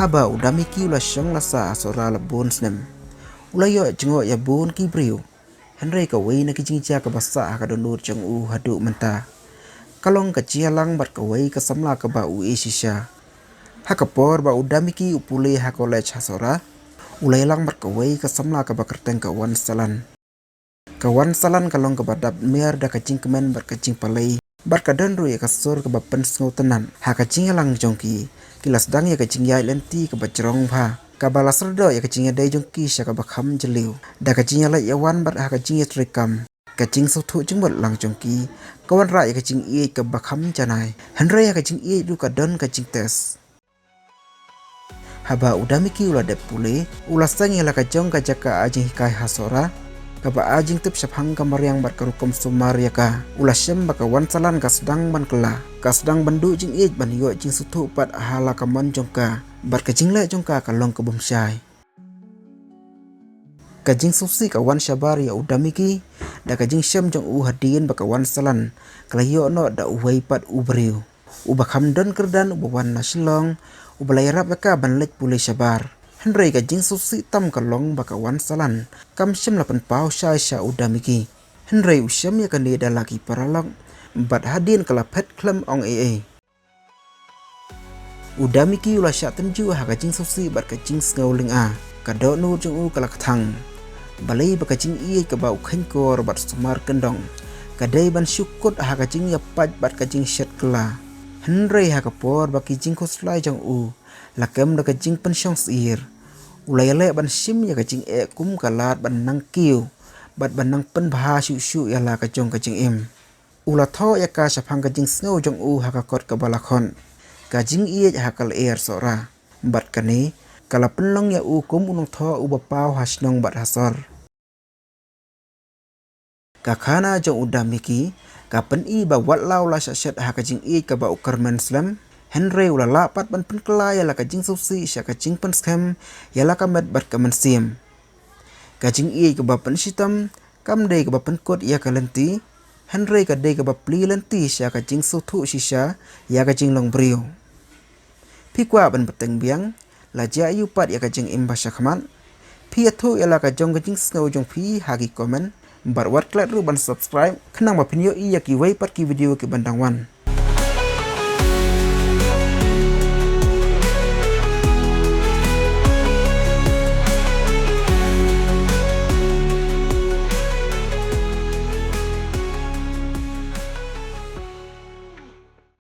Haba udami ki ula syang lasa asora la bon snem. Ula yo jengo ya bon ki brio. Henry ka wei na ki jingja ka basa ka donur jeng u hadu menta. Kalong ka cialang bat ka wei ka samla ka ba u shisha. Ha ka por ba udami ki upule ha college hasora. Ulai lang bat ka wei ka samla ka ba kerteng ka wan salan. Ka wan salan kalong ka badap mer da ka jingkemen bat ka jing palai. Bat ka donru ya ka sor ka ba pen tenan. Ha ka jingalang jongki. Kilas dang ya ka Jingieid lenti ka ba cerong pha. Ka balas redo ya ka jingya dai jongki sya ka ba kham jeliu. Da ka jingya la ya wan bat ha ka jingya trikam. Ka jing so thu jing bat lang jongki. Ka wan ra ya ka Jingieid ka ba kham janai. Henry ya ka Jingieid du ka don ka jing tes. Haba udami ki ula dep pule. Ula sang ya la ka jong ka jaka ajing hikai hasora. Ka ba ajing tip syapang ka mariang bat ka rukom sumar ya ka. Ula syem ba ka wan salan ka sedang ban kela. Ka sedang bandu Jingieid ban yo jing sutu pat hala ka mon jongka. Bat ka jingle jongka ka long ka bomsyai. Ka jing susi ka wan syabar ya udami ki. Da ka jing syem jong u hadin ba ka wan salan. Kala yo no da uwei pat ubriu. Uba kham don kerdan uba wan na shilong. Uba layrap ya ka ban lek pule syabar. Henry ka jing susi tam ka long ba ka wan salan. Kam syem lapan pau syai sya udami ki. Henry usyam ya ka neda lagi paralong. Bat hadin kala pet klem ong ee. Udami ki ula syak tenju ha ka jing susi bat ka jing ngauling a. Ka do nu jong u kala kathang. Balai ba ka Jingieid ka ba ukhen kor bat sumar kendong. Ka dai ban syukut ha ka jing ya pat bat ka jing syat kela. Henry ha ka por ba ki jing koslai jong u. Lakem da ka jing pensyong sir. Ulai le ban sim ya ka jing kum kalat ban nang kiu. Bat ban nang pen bha syu ya la ka jong ka jing im. Ula tho ya ka syapang ka jing sngo jong u ha ka kot ka balakon. Ka Jingieid ha ka leer sora. Bat ka ni kala penlong ya u kum unong tho u ba pau hasnong bat hasor. Ka khana jong udami ki ka pen I ba wat lau la syat ha ka Jingieid ka ba ukar men slam. Henry ula lapat ban pen kela ya la ka jing susi sya ka jing pen skem ya la ka met bat ka men sim. Ka Jingieid ka ba pen sitam kam dei ka ba pen kot ya ka lenti. Henry ka dei ka ba pli lenti sya ka jing su thu shisha ya ka jing long brio. Pi kwa ban peteng biang la ja yu pat ya ka jing im ba syakman. Pi athu ya la ka jong ka jing snow jong pi hagi komen. Bar wat klat ru ban subscribe kenang ba pinyo I ya ki wei pat ki video ki bandang wan.